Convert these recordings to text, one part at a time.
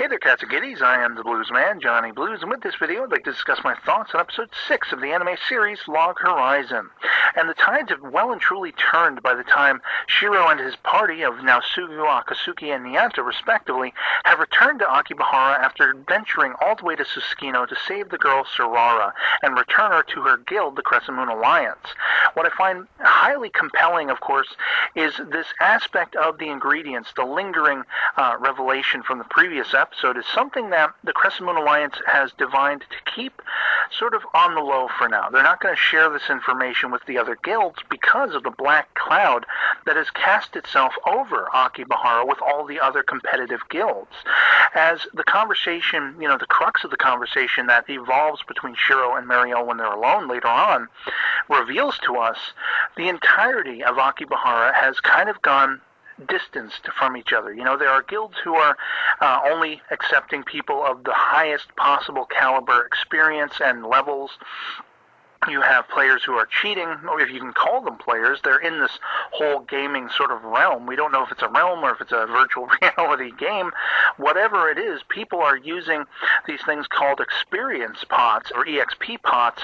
Hey there, cats and kitties. I am the Blues Man, Johnny Blues, and with this video, I'd like to discuss my thoughts on episode 6 of the anime series Log Horizon. And the tides have well and truly turned by the time Shiro and his party of Naosugu, Akatsuki, and Nyata, respectively, have returned to Akibahara after venturing all the way to Susukino to save the girl Sarara and return her to her guild, the Crescent Moon Alliance. What I find highly compelling, of course, is this aspect of the ingredients, the lingering revelation from the previous episode, is something that the Crescent Moon Alliance has divined to keep sort of on the low for now. They're not going to share this information with the other guilds because of the black cloud that has cast itself over Akibahara with all the other competitive guilds. As the conversation, the crux of the conversation that evolves between Shiro and Mariel when they're alone later on reveals to us, the entirety of Akibahara has kind of gone distanced from each other. There are guilds who are only accepting people of the highest possible caliber experience and levels. You have players who are cheating, or if you can call them players. They're in this whole gaming sort of realm. We don't know if it's a realm or if it's a virtual reality game. Whatever it is, people are using these things called experience pots or EXP pots,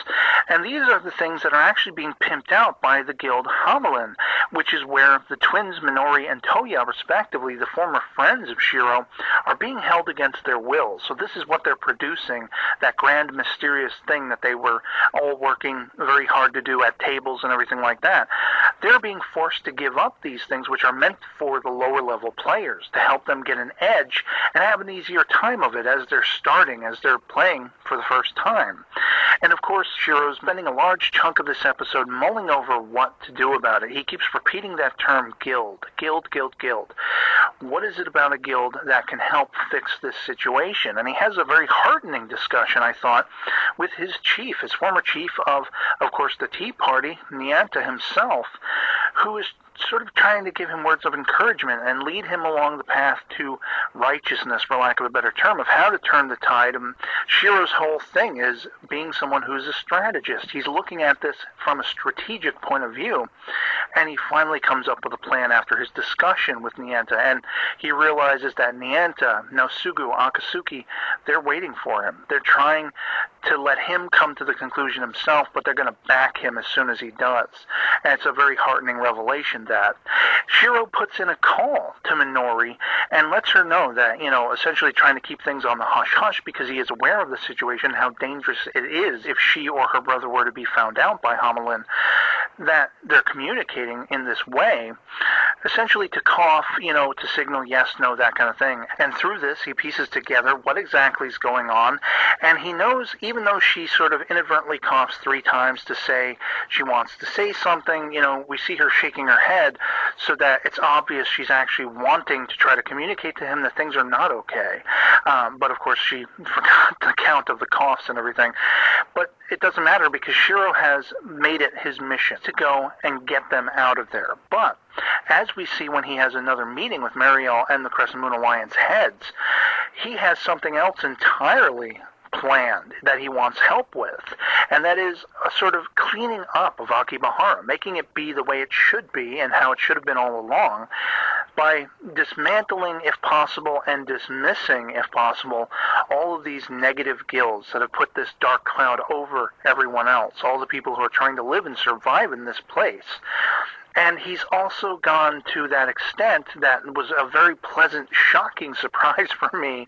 and these are the things that are actually being pimped out by the guild Hamelin, which is where the twins Minori and Toya, respectively, the former friends of Shiro, are being held against their will. So this is what they're producing, that grand mysterious thing that they were all working very hard to do at tables and everything like that. They're being forced to give up these things which are meant for the lower level players to help them get an edge and have an easier time of it as they're starting, as they're playing for the first time. And of course, Shiro's spending a large chunk of this episode mulling over what to do about it. He keeps repeating that term guild. Guild, guild, guild. What is it about a guild that can help fix this situation? And he has a very heartening discussion, I thought, with his chief, his former chief of course, the Tea Party, Nyata himself, who is sort of trying to give him words of encouragement and lead him along the path to righteousness, for lack of a better term, of how to turn the tide. And Shiro's whole thing is being someone who's a strategist. He's looking at this from a strategic point of view, and he finally comes up with a plan after his discussion with Nyata, and he realizes that Nyata, Naosugu, Akatsuki, they're waiting for him. They're trying to let him come to the conclusion himself, but they're going to back him as soon as he does. And it's a very heartening revelation that Shiro puts in a call to Minori and lets her know that, essentially trying to keep things on the hush-hush because he is aware of the situation, how dangerous it is if she or her brother were to be found out by Hamelin, that they're communicating in this way, essentially to cough, to signal yes, no, that kind of thing. And through this, he pieces together what exactly is going on, and he knows, even though she sort of inadvertently coughs 3 times to say she wants to say something, we see her shaking her head so that it's obvious she's actually wanting to try to communicate to him that things are not okay. But of course, she forgot the count of the coughs and everything. But it doesn't matter because Shiro has made it his mission to go and get them out of there. But as we see when he has another meeting with Mariel and the Crescent Moon Alliance heads, he has something else entirely planned that he wants help with, and that is a sort of cleaning up of Akibahara, making it be the way it should be and how it should have been all along, by dismantling, if possible, and dismissing, if possible, all of these negative guilds that have put this dark cloud over everyone else, all the people who are trying to live and survive in this place. And he's also gone to that extent that was a very pleasant, shocking surprise for me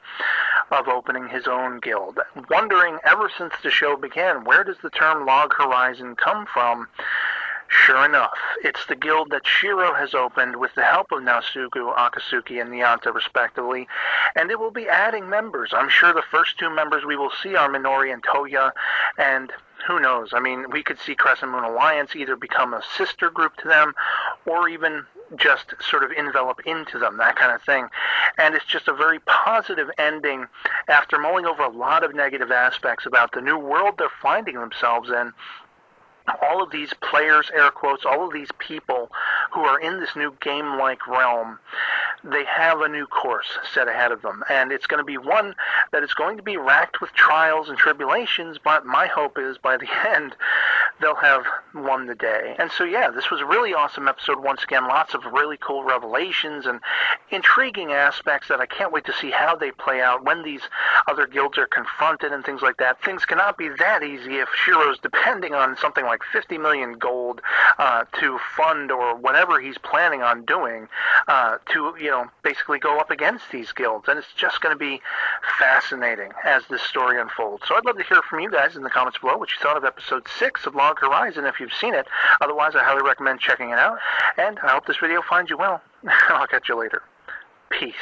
of opening his own guild. Wondering ever since the show began, where does the term Log Horizon come from? Sure enough, it's the guild that Shiro has opened with the help of Naosugu, Akatsuki, and Nyata, respectively, and it will be adding members. I'm sure the first 2 members we will see are Minori and Toya, and who knows? I mean, we could see Crescent Moon Alliance either become a sister group to them or even just sort of envelop into them, that kind of thing. And it's just a very positive ending after mulling over a lot of negative aspects about the new world they're finding themselves in. All of these players, air quotes, all of these people who are in this new game-like realm, they have a new course set ahead of them. And it's going to be one that is going to be racked with trials and tribulations, but my hope is by the end, they'll have won the day. And so, yeah, this was a really awesome episode once again. Lots of really cool revelations and intriguing aspects that I can't wait to see how they play out when these other guilds are confronted and things like that. Things cannot be that easy if Shiro's depending on something like 50 million gold to fund or whatever he's planning on doing to, basically go up against these guilds. And it's just going to be fascinating as this story unfolds. So I'd love to hear from you guys in the comments below what you thought of episode 6 of Log Horizon if you've seen it. Otherwise, I highly recommend checking it out. And I hope this video finds you well. I'll catch you later. Peace.